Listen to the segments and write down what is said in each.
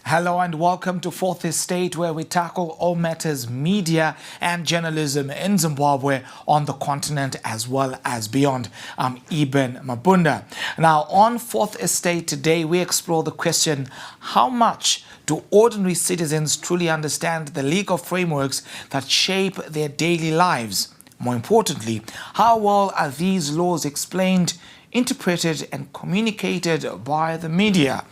Hello and welcome to Fourth Estate, where we tackle all matters media and journalism in Zimbabwe, on the continent as well as beyond. I'm Eben Mabunda. Now, on Fourth Estate today, we explore the question, how much do ordinary citizens truly understand the legal frameworks that shape their daily lives? More importantly, how well are these laws explained, interpreted and communicated by the media?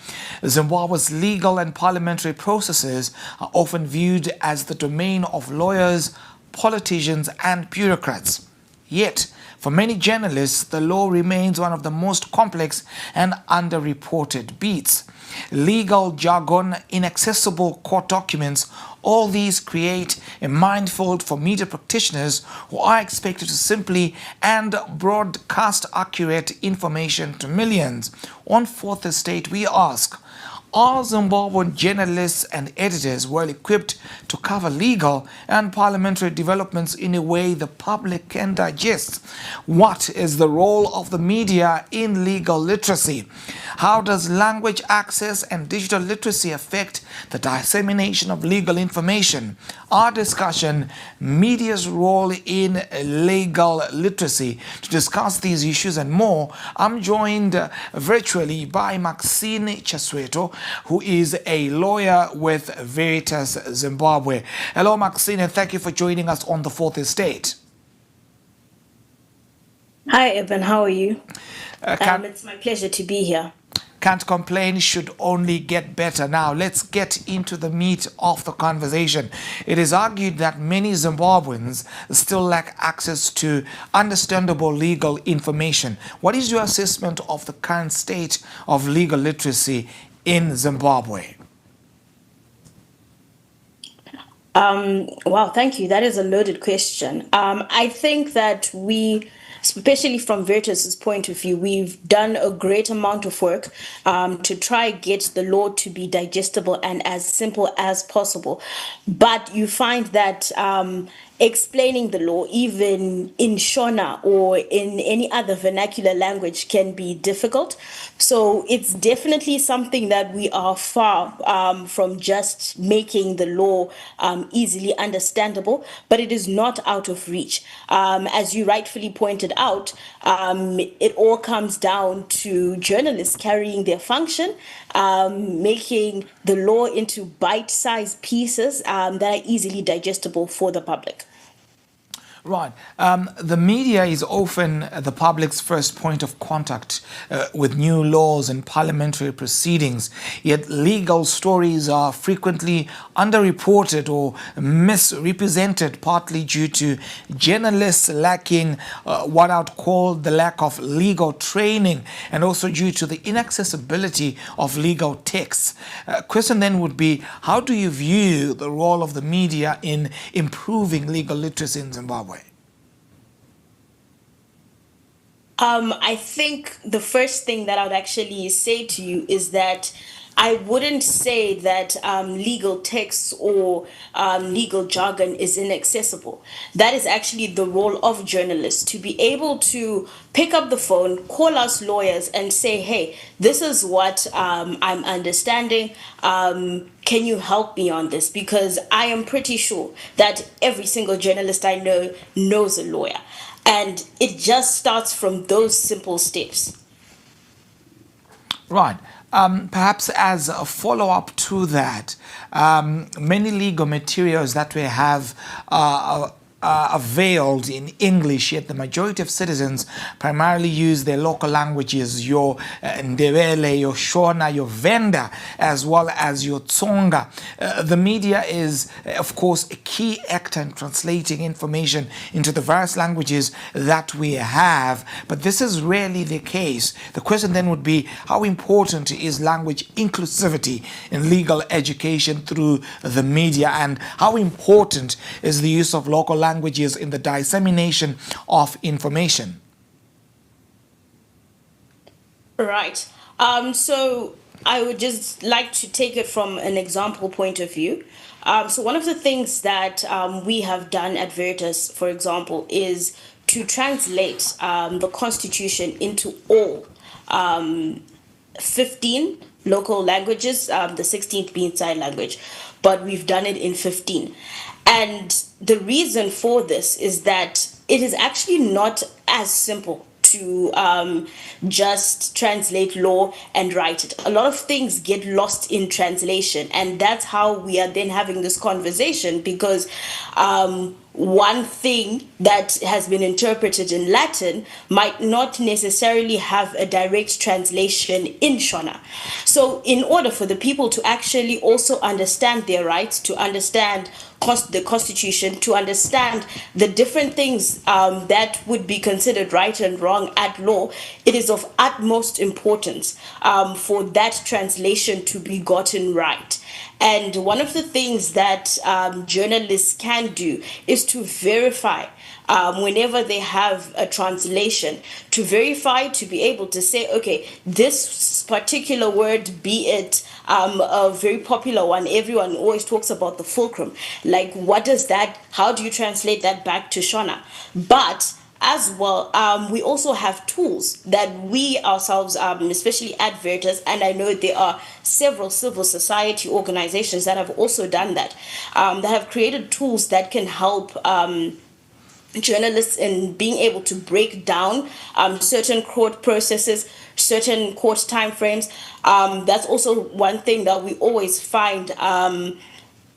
Zimbabwe's legal and parliamentary processes are often viewed as the domain of lawyers, politicians and bureaucrats. Yet, for many journalists, the law remains one of the most complex and underreported beats. Legal jargon, inaccessible court documents, all these create a minefield for media practitioners who are expected to simply and broadcast accurate information to millions. On Fourth Estate, we ask, are Zimbabwean journalists and editors well equipped to cover legal and parliamentary developments in a way the public can digest? What is the role of the media in legal literacy? How does language access and digital literacy affect the dissemination of legal information? Our discussion, media's role in legal literacy. To discuss these issues and more, I'm joined virtually by Maxine Chasweto, who is a lawyer with Veritas Zimbabwe. Hello, Maxine, and thank you for joining us on the Fourth Estate. Hi, Evan. How are you? It's my pleasure to be here. Can't complain, should only get better. Now, let's get into the meat of the conversation. It is argued that many Zimbabweans still lack access to understandable legal information. What is your assessment of the current state of legal literacy in Zimbabwe? Wow, thank you. That is a loaded question. I think that we, especially from Veritas's point of view, we've done a great amount of work to try get the law to be digestible and as simple as possible. But you find that explaining the law, even in Shona or in any other vernacular language, can be difficult. So it's definitely something that we are far from just making the law easily understandable, but it is not out of reach. As you rightfully pointed out, it all comes down to journalists carrying their function, making the law into bite-sized pieces that are easily digestible for the public. Right. The media is often the public's first point of contact with new laws and parliamentary proceedings, yet legal stories are frequently underreported or misrepresented, partly due to journalists lacking what I'd call the lack of legal training, and also due to the inaccessibility of legal texts. Question then would be, how do you view the role of the media in improving legal literacy in Zimbabwe? I think the first thing that I would actually say to you is that I wouldn't say that legal texts or legal jargon is inaccessible. That is actually the role of journalists, to be able to pick up the phone, call us lawyers and say, hey, this is what I'm understanding. Can you help me on this? Because I am pretty sure that every single journalist I know knows a lawyer. And it just starts from those simple steps. Right. Perhaps as a follow-up to that, many legal materials that we have are veiled in English, yet the majority of citizens primarily use their local languages, your Ndebele, your Shona, your Venda, as well as your Tsonga. The media is, of course, a key actor in translating information into the various languages that we have, but this is rarely the case. The question then would be, how important is language inclusivity in legal education through the media, and how important is the use of local languages in the dissemination of information? Right. So I would just like to take it from an example point of view. So one of the things that we have done at Veritas, for example, is to translate the Constitution into all 15 local languages, the 16th being sign language, but we've done it in 15. And the reason for this is that it is actually not as simple to just translate law and write it. A lot of things get lost in translation, and that's how we are then having this conversation, because one thing that has been interpreted in Latin might not necessarily have a direct translation in Shona. So, in order for the people to actually also understand their rights, to understand the Constitution, to understand the different things that would be considered right and wrong at law, it is of utmost importance for that translation to be gotten right. And one of the things that journalists can do is to verify whenever they have a translation, to verify, to be able to say, okay, this particular word, be it a very popular one, everyone always talks about the fulcrum. Like, what does that, how do you translate that back to Shona? But as well, we also have tools that we ourselves, especially at Veritas, and I know there are several civil society organizations that have also done that, that have created tools that can help journalists in being able to break down certain court processes, certain court timeframes. That's also one thing that we always find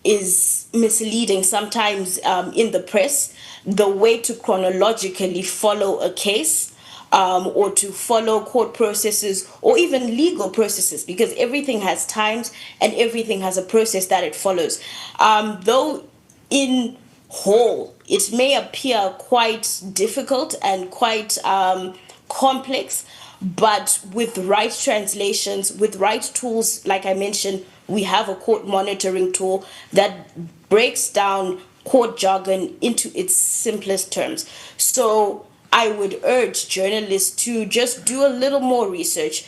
is misleading sometimes in the press, the way to chronologically follow a case, or to follow court processes or even legal processes, because everything has times and everything has a process that it follows. Though in whole, it may appear quite difficult and quite complex, but with right translations, with right tools, like I mentioned, we have a court monitoring tool that breaks down court jargon into its simplest terms. So I would urge journalists to just do a little more research,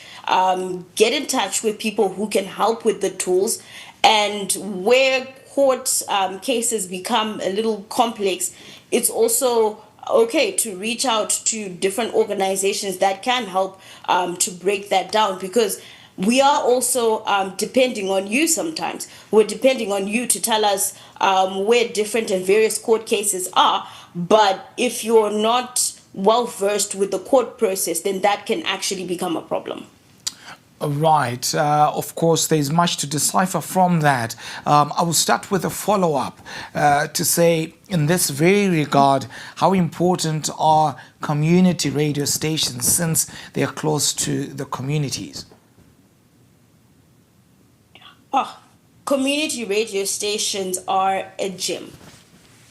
get in touch with people who can help with the tools, and where court cases become a little complex, it's also okay to reach out to different organizations that can help to break that down, because we are also depending on you sometimes. We're depending on you to tell us where different and various court cases are. But if you're not well versed with the court process, then that can actually become a problem. Right. Of course, there's much to decipher from that. I will start with a follow-up to say, in this very regard, how important are community radio stations since they are close to the communities? Community radio stations are a gem.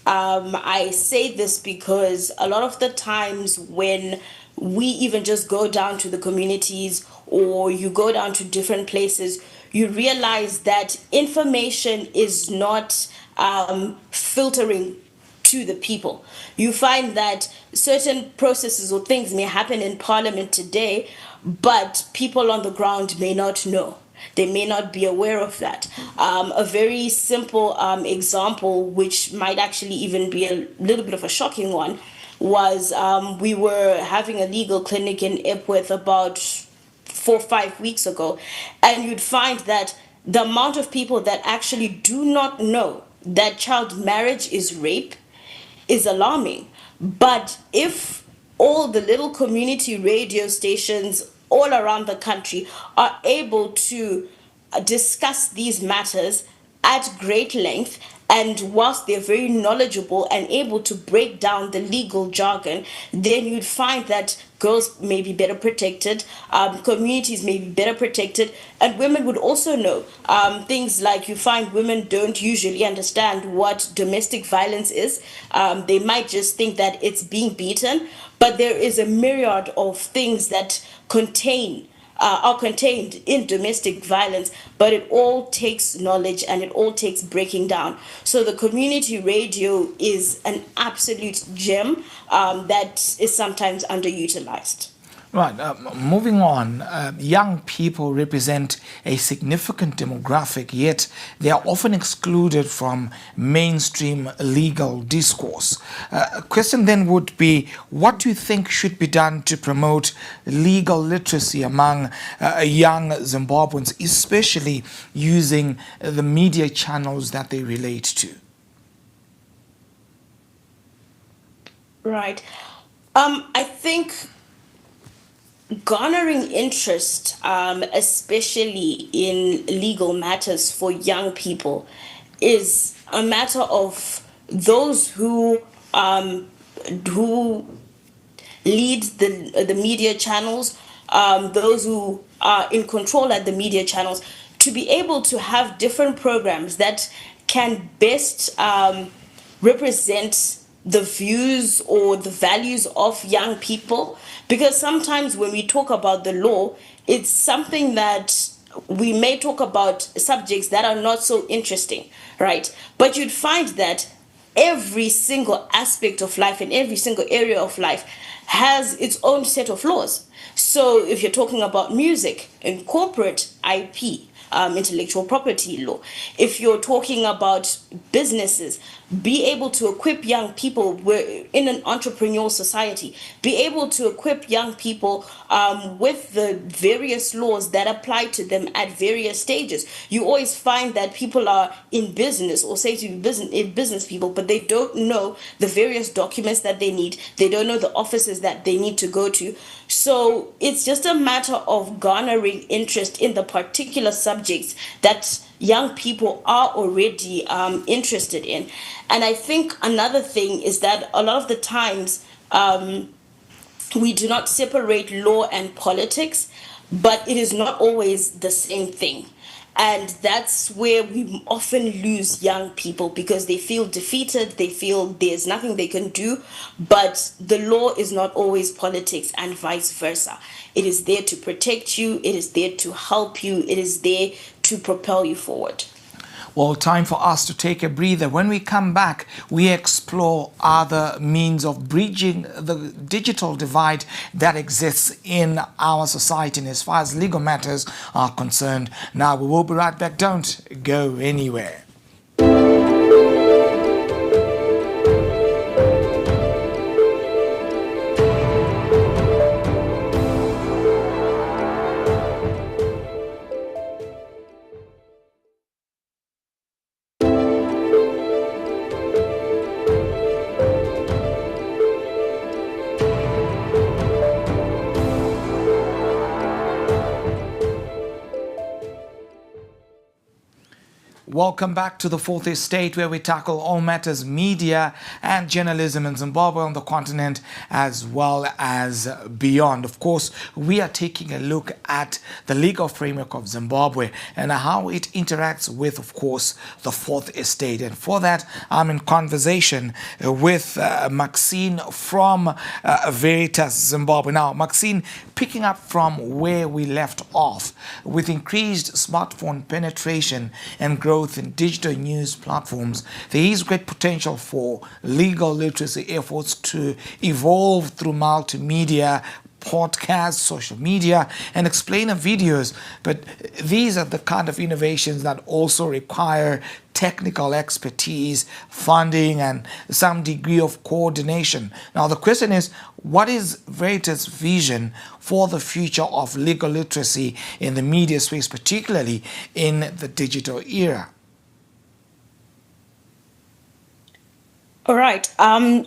I say this because a lot of the times when we even just go down to the communities or you go down to different places, you realize that information is not filtering to the people. You find that certain processes or things may happen in Parliament today, but people on the ground may not know. They may not be aware of that. A very simple example, which might actually even be a little bit of a shocking one, was we were having a legal clinic in Epworth about 4 or 5 weeks ago, and you'd find that the amount of people that actually do not know that child marriage is rape is alarming. But if all the little community radio stations all around the country are able to discuss these matters at great length, and whilst they're very knowledgeable and able to break down the legal jargon, then you'd find that girls may be better protected, communities may be better protected, and women would also know things like, you find women don't usually understand what domestic violence is. They might just think that it's being beaten, but there is a myriad of things that are contained in domestic violence, but it all takes knowledge and it all takes breaking down. So the community radio is an absolute gem that is sometimes underutilized. Right, moving on, young people represent a significant demographic, yet they are often excluded from mainstream legal discourse. A question then would be, what do you think should be done to promote legal literacy among young Zimbabweans, especially using the media channels that they relate to? Right. I think garnering interest, especially in legal matters for young people, is a matter of those who lead the media channels, those who are in control at the media channels, to be able to have different programs that can best represent the views or the values of young people. Because sometimes when we talk about the law, it's something that we may talk about subjects that are not so interesting, right? But you'd find that every single aspect of life and every single area of life has its own set of laws. So if you're talking about music and corporate IP, intellectual property law, if you're talking about businesses, be able to equip young people. We're in an entrepreneurial society. Be able to equip young people with the various laws that apply to them at various stages. You always find that people are in business or say to be business people, but they don't know the various documents that they need. They don't know the offices that they need to go to. So it's just a matter of garnering interest in the particular subjects that young people are already interested in. And I think another thing is that a lot of the times we do not separate law and politics, but it is not always the same thing. And that's where we often lose young people because they feel defeated, they feel there's nothing they can do. But the law is not always politics, and vice versa. It is there to protect you, it is there to help you, it is there to propel you forward. Well, time for us to take a breather. When we come back, we explore other means of bridging the digital divide that exists in our society and as far as legal matters are concerned. Now, we will be right back. Don't go anywhere. Welcome back to the Fourth Estate, where we tackle all matters media and journalism in Zimbabwe, on the continent, as well as beyond. Of course, we are taking a look at the legal framework of Zimbabwe and how it interacts with, of course, the Fourth Estate. And for that, I'm in conversation with Maxine from Veritas Zimbabwe. Now, Maxine, picking up from where we left off, with increased smartphone penetration and growth in digital news platforms, there is great potential for legal literacy efforts to evolve through multimedia, podcasts, social media, and explainer videos. But these are the kind of innovations that also require technical expertise, funding, and some degree of coordination. Now, the question is, what is Veritas' vision for the future of legal literacy in the media space, particularly in the digital era? All right.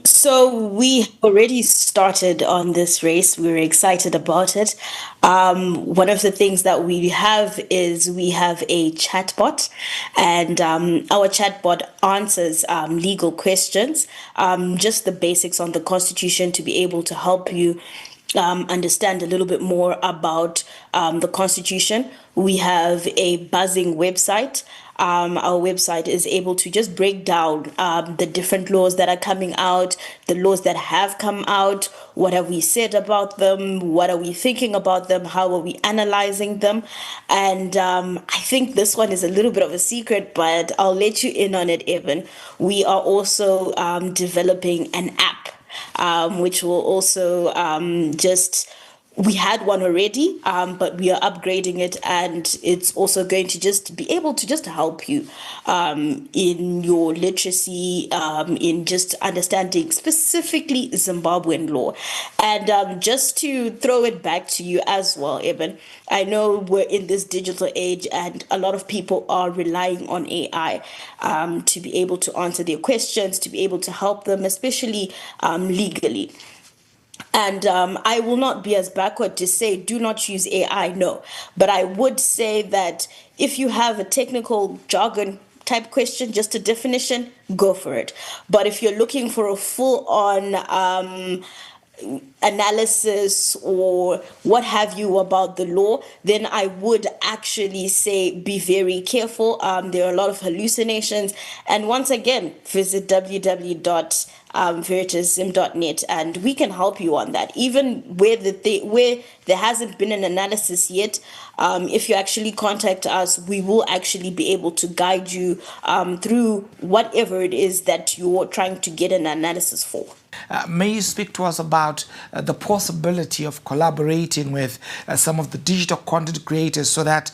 So we already started on this race. We're excited about it. One of the things that we have is we have a chatbot, and our chatbot answers legal questions, just the basics on the Constitution to be able to help you understand a little bit more about the Constitution. We have a buzzing website. Our website is able to just break down the different laws that are coming out, the laws that have come out, what have we said about them, what are we thinking about them, how are we analyzing them. And I think this one is a little bit of a secret, but I'll let you in on it, Evan. We are also developing an app which will also just we had one already, but we are upgrading it, and it's also going to just be able to just help you in your literacy, in just understanding specifically Zimbabwean law. And just to throw it back to you as well, Eben, I know we're in this digital age, and a lot of people are relying on AI to be able to answer their questions, to be able to help them, especially legally. And I will not be as backward to say do not use AI, no. But I would say that if you have a technical jargon type question, just a definition, go for it. But if you're looking for a full on analysis or what have you about the law, then I would actually say be very careful. There are a lot of hallucinations. And once again, visit www.veritasm.net and we can help you on that. Even where where there hasn't been an analysis yet, if you actually contact us, we will actually be able to guide you through whatever it is that you're trying to get an analysis for. May you speak to us about the possibility of collaborating with some of the digital content creators so that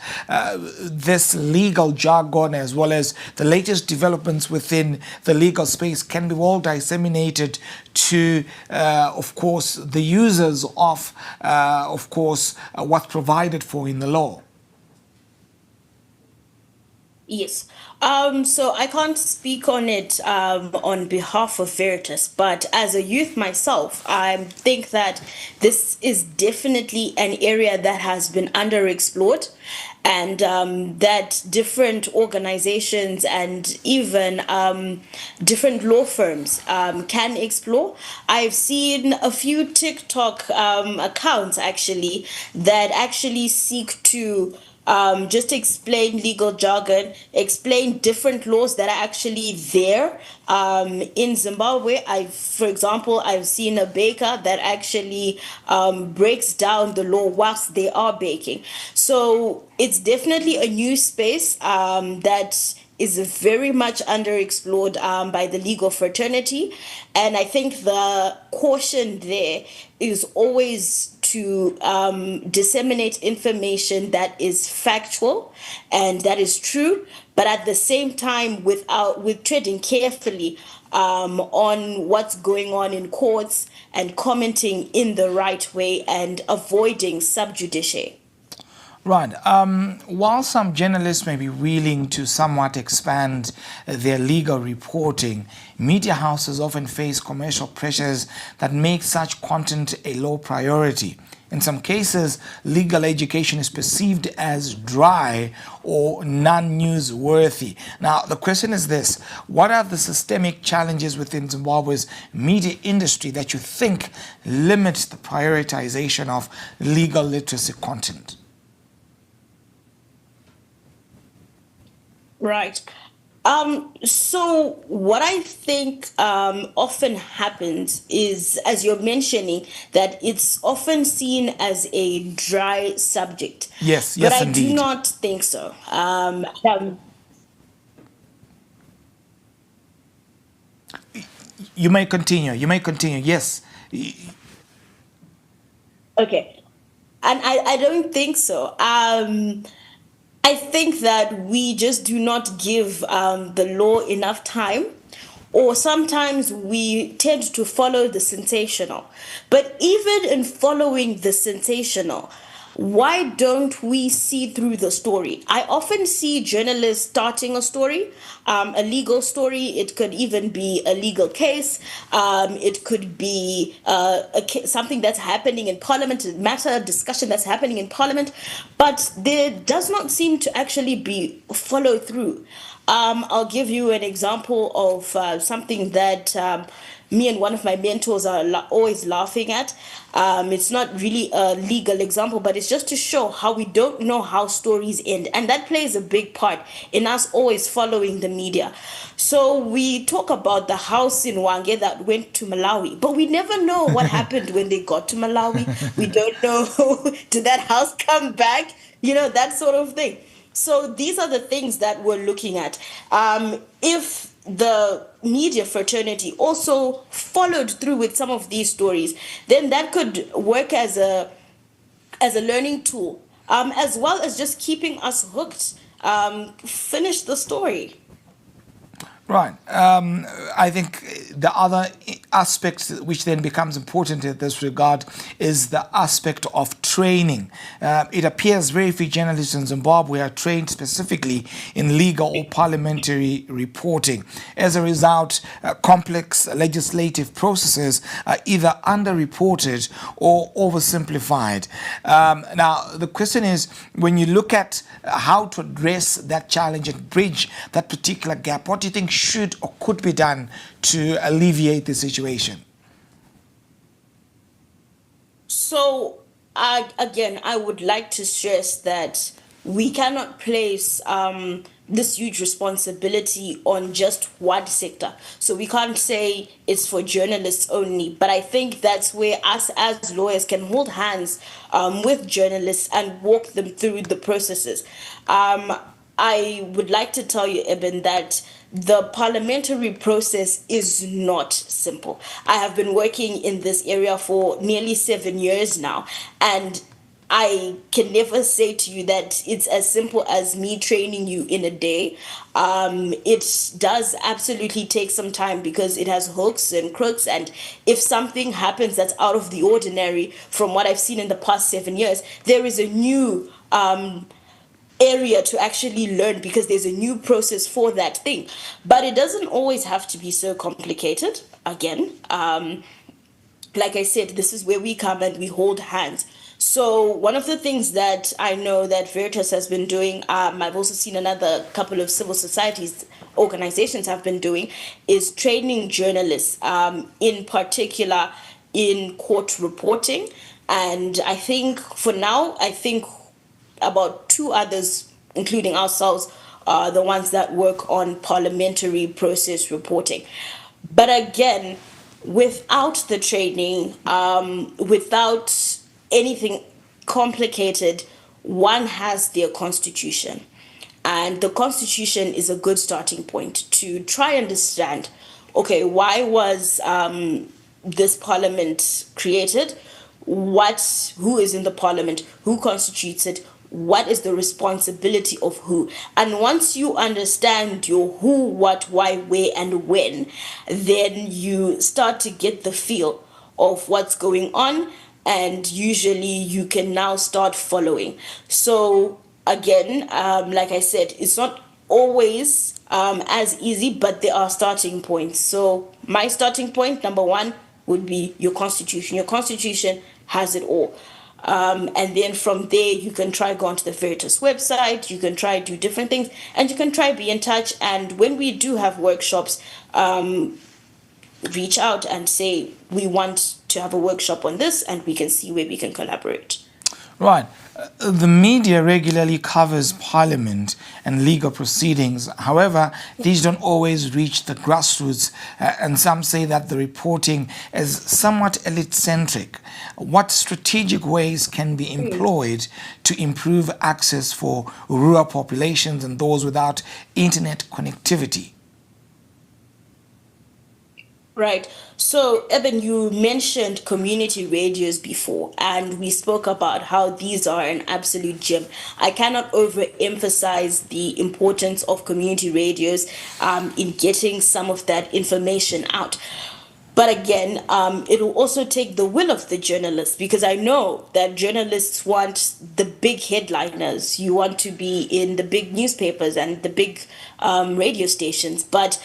this legal jargon as well as the latest developments within the legal space can be well disseminated to, of course, the users of course, what's provided for in the law? Yes. So I can't speak on it on behalf of Veritas, but as a youth myself, I think that this is definitely an area that has been underexplored, and that different organizations and even different law firms can explore. I've seen a few TikTok accounts actually that actually seek to just explain legal jargon, explain different laws that are actually there in Zimbabwe. For example, I've seen a baker that actually breaks down the law whilst they are baking. So it's definitely a new space that is very much underexplored by the legal fraternity. And I think the caution there is always to disseminate information that is factual and that is true, but at the same time with treading carefully on what's going on in courts and commenting in the right way and avoiding sub judice. Right. While some journalists may be willing to somewhat expand their legal reporting, media houses often face commercial pressures that make such content a low priority. In some cases, legal education is perceived as dry or non-newsworthy. Now, the question is this: what are the systemic challenges within Zimbabwe's media industry that you think limit the prioritization of legal literacy content? Right. So what I think often happens is, as you're mentioning, that it's often seen as a dry subject. Yes, But yes, I do indeed. not think so. You may continue. You may continue. Yes. Okay. And I don't think so. I think that we just do not give the law enough time, or sometimes we tend to follow the sensational. But even in following the sensational, why don't we see through the story? I often see journalists starting a story, a legal story. It could even be a legal case. It could be something that's happening in Parliament, a matter discussion that's happening in Parliament, but there does not seem to actually be follow through. I'll give you an example of something that me and one of my mentors are always laughing at. It's not really a legal example, but it's just to show how we don't know how stories end. And that plays a big part in us always following the media. So we talk about the house in Wange that went to Malawi, but we never know what happened when they got to Malawi. We don't know, did that house come back? You know, that sort of thing. So these are the things that we're looking at. If the media fraternity also followed through with some of these stories, then that could work as a as a learning tool, as well as just keeping us hooked. Finish the story. Right. I think the other aspect which then becomes important in this regard is the aspect of training. It appears very few journalists in Zimbabwe are trained specifically in legal or parliamentary reporting. As a result, complex legislative processes are either underreported or oversimplified. Now, the question is, when you look at how to address that challenge and bridge that particular gap, what do you think should or could be done to alleviate the situation? So, again, I would like to stress that we cannot place this huge responsibility on just one sector. So we can't say it's for journalists only. But I think that's where us as lawyers can hold hands with journalists and walk them through the processes. I would like to tell you, Eben, that the parliamentary process is not simple. I have been working in this area for nearly 7 years now, and I can never say to you that it's as simple as me training you in a day. It does absolutely take some time because it has hooks and crooks. And if something happens that's out of the ordinary from what I've seen in the past 7 years, there is a new area to actually learn because there's a new process for that thing. But it doesn't always have to be so complicated. Again, like I said, this is where we come and we hold hands. So one of the things that I know that Veritas has been doing, I've also seen another couple of civil societies organizations have been doing, is training journalists, in particular in court reporting. And I think for now, I think about two others, including ourselves, are the ones that work on parliamentary process reporting. But again, without the training, without anything complicated, one has their constitution. And the constitution is a good starting point to try and understand, okay, why was this parliament created? Who is in the parliament? Who constitutes it? What is the responsibility of who? And once you understand your who, what, why, where, and when, then you start to get the feel of what's going on, and usually you can now start following. So again, like I said, it's not always as easy, but there are starting points. So my starting point, number one, would be your constitution. Your constitution has it all. And then from there, you can try go onto the Veritas website, you can try do different things, and you can try be in touch. And when we do have workshops, reach out and say, we want to have a workshop on this, and we can see where we can collaborate. Right. The media regularly covers parliament and legal proceedings. However, these don't always reach the grassroots, and some say that the reporting is somewhat elite-centric. What strategic ways can be employed to improve access for rural populations and those without internet connectivity? Right. So, Eben, you mentioned community radios before, and we spoke about how these are an absolute gem. I cannot overemphasize the importance of community radios in getting some of that information out. But again, it will also take the will of the journalists, because I know that journalists want the big headliners. You want to be in the big newspapers and the big radio stations. But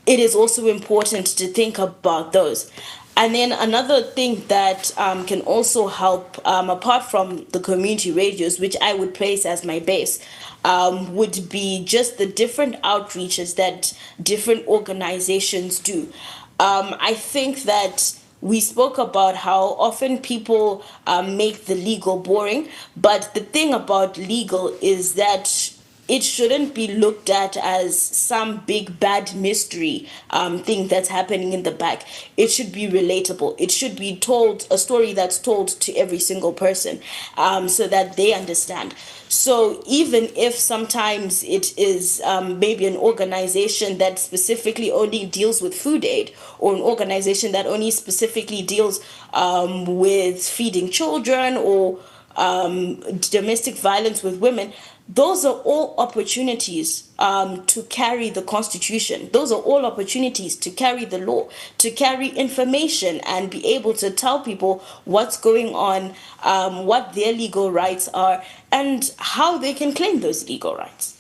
it is also important to think about those. And then another thing that can also help, apart from the community radios, which I would place as my base, would be just the different outreaches that different organizations do. I think that we spoke about how often people make the legal boring, but the thing about legal is that it shouldn't be looked at as some big bad mystery thing that's happening in the back. It should be relatable. It should be told, a story that's told to every single person, so that they understand. So even if sometimes it is maybe an organization that specifically only deals with food aid, or an organization that only specifically deals with feeding children, or domestic violence with women. Those are all opportunities to carry the Constitution. Those are all opportunities to carry the law, to carry information and be able to tell people what's going on, what their legal rights are, and how they can claim those legal rights.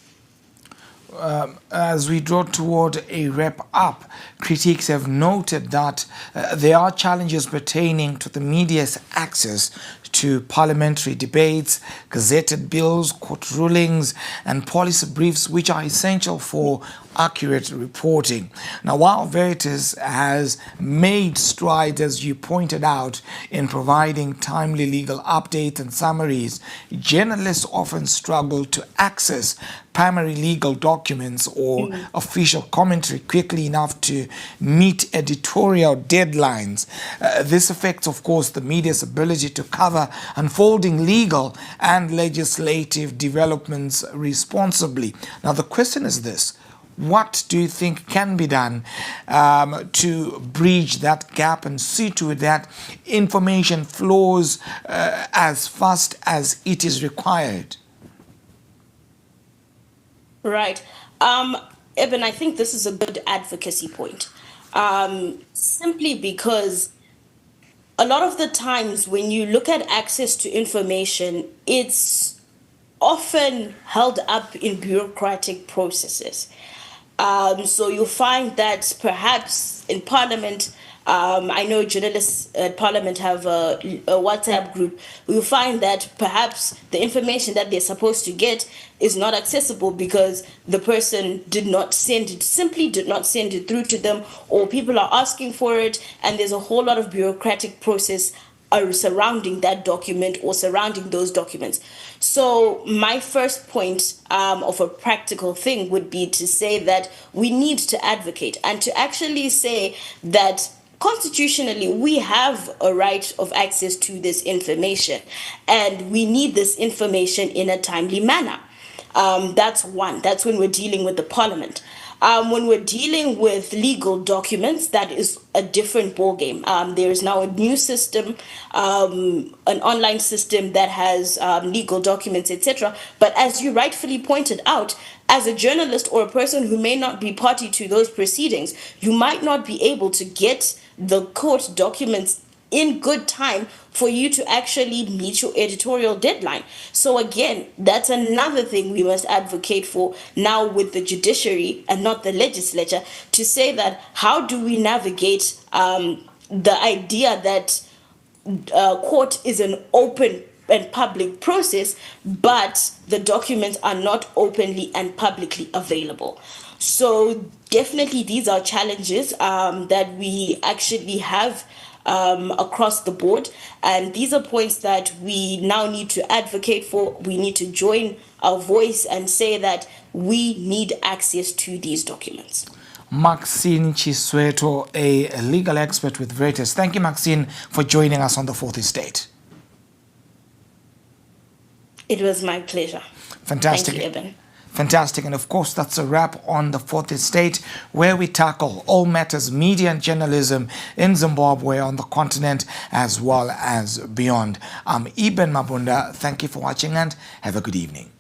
As we draw toward a wrap up, critics have noted that there are challenges pertaining to the media's access to parliamentary debates, gazetted bills, court rulings, and policy briefs, which are essential for accurate reporting. Now, while Veritas has made strides, as you pointed out, in providing timely legal updates and summaries, journalists often struggle to access primary legal documents or official commentary quickly enough to meet editorial deadlines. This affects, of course, the media's ability to cover unfolding legal and legislative developments responsibly. Now, the question is this: what do you think can be done to bridge that gap and see to it that information flows as fast as it is required? Right. Eben, I think this is a good advocacy point. Simply because a lot of the times when you look at access to information, it's often held up in bureaucratic processes. So you'll find that perhaps in Parliament, I know journalists at Parliament have a WhatsApp group. You'll find that perhaps the information that they're supposed to get is not accessible because the person simply did not send it through to them, or people are asking for it, and there's a whole lot of bureaucratic process surrounding that document or surrounding those documents. So my first point of a practical thing would be to say that we need to advocate and to actually say that constitutionally we have a right of access to this information, and we need this information in a timely manner. That's one. That's when we're dealing with the Parliament. When we're dealing with legal documents, that is a different ballgame. There is now a new system, an online system that has legal documents, etc. But as you rightfully pointed out, as a journalist or a person who may not be party to those proceedings, you might not be able to get the court documents in good time for you to actually meet your editorial deadline. So again, that's another thing we must advocate for now with the judiciary and not the legislature, to say that how do we navigate the idea that court is an open and public process, but the documents are not openly and publicly available. So definitely these are challenges that we actually have across the board, and these are points that we now need to advocate for. We need to join our voice and say that we need access to these documents. Maxine Chisweto, a legal expert with Veritas. Thank you, Maxine, for joining us on the Fourth Estate. It was my pleasure. Fantastic. Thank you, Eben. Fantastic. And of course, that's a wrap on the Fourth Estate, where we tackle all matters media and journalism in Zimbabwe, on the continent, as well as beyond. I'm Eben Mabunda. Thank you for watching and have a good evening.